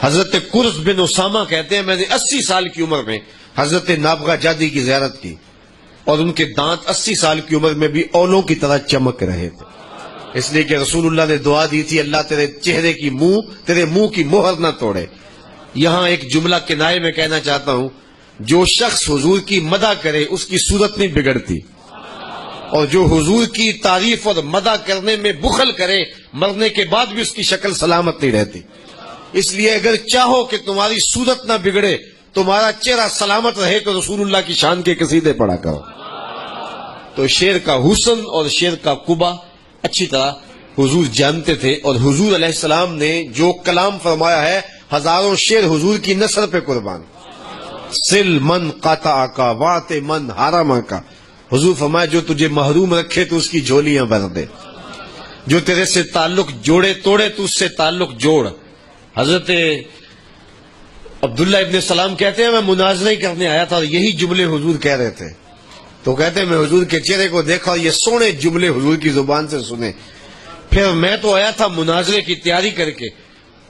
حضرت قرظ بن اسامہ کہتے ہیں میں نے 80 سال کی عمر میں حضرت نابغہ جادی کی زیارت کی اور ان کے دانت 80 سال کی عمر میں بھی اولوں کی طرح چمک رہے تھے، اس لیے کہ رسول اللہ نے دعا دی تھی اللہ تیرے چہرے کی تیرے منہ کی مہر نہ توڑے۔ یہاں ایک جملہ کنائے میں کہنا چاہتا ہوں، جو شخص حضور کی مدح کرے اس کی صورت نہیں بگڑتی، اور جو حضور کی تعریف اور مدح کرنے میں بخل کرے مرنے کے بعد بھی اس کی شکل سلامت نہیں رہتی۔ اس لیے اگر چاہو کہ تمہاری صورت نہ بگڑے، تمہارا چہرہ سلامت رہے، تو رسول اللہ کی شان کے قصیدے پڑھا کرو۔ تو شعر کا حسن اور شعر کا قبا اچھی طرح حضور جانتے تھے، اور حضور علیہ السلام نے جو کلام فرمایا ہے، ہزاروں شعر حضور کی نثر پہ قربان۔ سل من قطع کا وات من حرم کا، حضور فرمایا جو تجھے محروم رکھے تو اس کی جھولیاں بھر دے، جو تیرے سے تعلق جوڑے توڑے تو اس سے تعلق جوڑ۔ حضرت عبداللہ ابن سلام کہتے ہیں میں مناظرہ ہی کرنے آیا تھا اور یہی جملے حضور کہہ رہے تھے، تو کہتے ہیں میں حضور کے چہرے کو دیکھا اور یہ سونے جملے حضور کی زبان سے سنے، پھر میں تو آیا تھا مناظرے کی تیاری کر کے،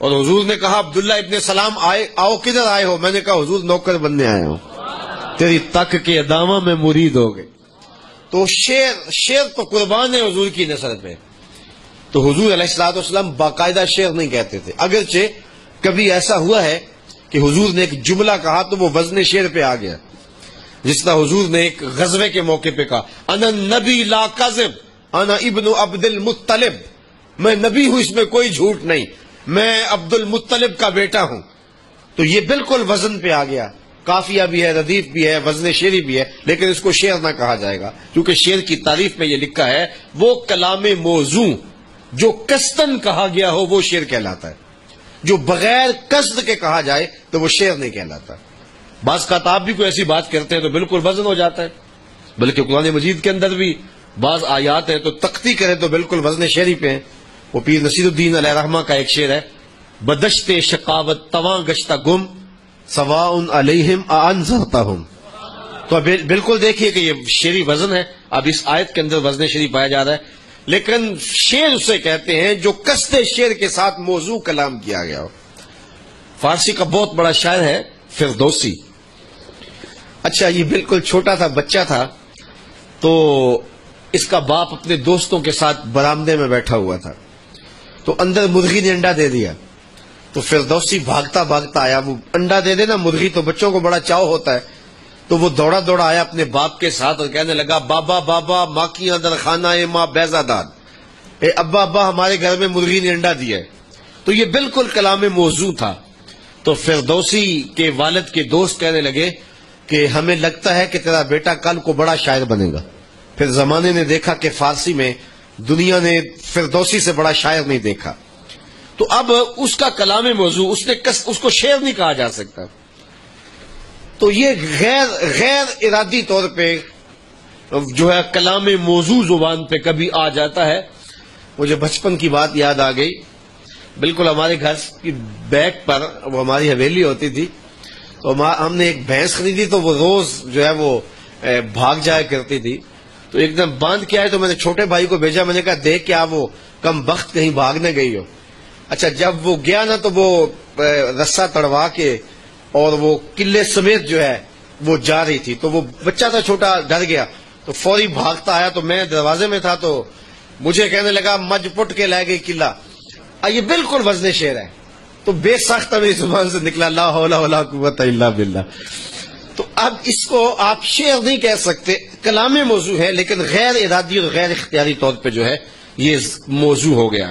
اور حضور نے کہا عبداللہ ابن سلام آؤ کدھر آئے ہو؟ میں نے کہا حضور نوکر بننے آیا ہوں، تیری تک کے ادامہ میں مرید ہو گئے۔ تو شعر تو قربان ہے حضور کی نثر پہ۔ تو حضور علیہ الصلوۃ والسلام باقاعدہ شعر نہیں کہتے تھے، اگرچہ کبھی ایسا ہوا ہے کہ حضور نے ایک جملہ کہا تو وہ وزن شعر پہ آ گیا، جس طرح حضور نے ایک غزوے کے موقع پہ کہا انا نبی لا کذب انا ابن عبد المطلب، میں نبی ہوں اس میں کوئی جھوٹ نہیں، میں عبد المطلب کا بیٹا ہوں۔ تو یہ بالکل وزن پہ آ گیا، قافیہ بھی ہے، ردیف بھی ہے، وزن شعری بھی ہے، لیکن اس کو شعر نہ کہا جائے گا، کیونکہ شعر کی تعریف میں یہ لکھا ہے وہ کلام موزوں جو قصدن کہا گیا ہو وہ شعر کہلاتا ہے، جو بغیر قصد کے کہا جائے تو وہ شعر نہیں کہلاتا۔ بعض کا آپ بھی کوئی ایسی بات کرتے ہیں تو بالکل وزن ہو جاتا ہے، بلکہ قرآن مجید کے اندر بھی بعض آیات ہیں تو تختی کرے تو بالکل وزن شعری پہ ہیں۔ وہ پیر نصیر الدین علیہ رحمہ کا ایک شعر ہے، بدشت شقاوت تواں گشتہ گم سواء علیہم انذرتہم۔ تو اب بالکل دیکھیے کہ یہ شعری وزن ہے، اب اس آیت کے اندر وزن شعری پایا جا رہا ہے، لیکن شعر اسے کہتے ہیں جو قصد شعر کے ساتھ موضوع کلام کیا گیا ہو۔ فارسی کا بہت بڑا شاعر ہے فردوسی۔ اچھا یہ بالکل چھوٹا تھا، بچہ تھا، تو اس کا باپ اپنے دوستوں کے ساتھ برآمدے میں بیٹھا ہوا تھا، تو اندر مرغی نے انڈا دے دیا، تو فردوسی بھاگتا بھاگتا آیا، وہ انڈا دے دے نا مرغی تو بچوں کو بڑا چاؤ ہوتا ہے، تو وہ دوڑا دوڑا آیا اپنے باپ کے ساتھ اور کہنے لگا بابا بابا ماں کی در خانہ ماں بیزہ داد، اے ابا ابا ہمارے گھر میں مرغی نے انڈا دیا ہے۔ تو یہ بالکل کلام موضوع تھا۔ تو فردوسی کے والد کے دوست کہنے لگے کہ ہمیں لگتا ہے کہ تیرا بیٹا کل کو بڑا شاعر بنے گا۔ پھر زمانے نے دیکھا کہ فارسی میں دنیا نے فردوسی سے بڑا شاعر نہیں دیکھا، تو اب اس کا کلام موضوع اس کو شعر نہیں کہا جا سکتا۔ تو یہ غیر ارادی طور پہ جو ہے کلام موضوع زبان پہ کبھی آ جاتا ہے۔ مجھے بچپن کی بات یاد آ گئی، بالکل ہمارے گھر کی بیک پر وہ ہماری حویلی ہوتی تھی، تو ہم نے ایک بھینس خریدی، تو وہ روز جو ہے وہ بھاگ جایا کرتی تھی، تو ایک دم باندھ کے آئے تو میں نے چھوٹے بھائی کو بھیجا، میں نے کہا دیکھ کیا وہ کم بخت کہیں بھاگ نہ گئی ہو۔ اچھا جب وہ گیا نا تو وہ رسہ تڑوا کے اور وہ قلعے سمیت جو ہے وہ جا رہی تھی، تو وہ بچہ تھا چھوٹا، ڈر گیا تو فوری بھاگتا آیا، تو میں دروازے میں تھا تو مجھے کہنے لگا مجھ پٹ کے لے گئی قلعہ۔ یہ بالکل وزن شعر ہے، تو بے ساختہ میری زبان سے نکلا لا حول ولا قوت الا باللہ۔ تو اب اس کو آپ شعر نہیں کہہ سکتے، کلام موضوع ہے، لیکن غیر ارادی اور غیر اختیاری طور پہ جو ہے یہ موضوع ہو گیا۔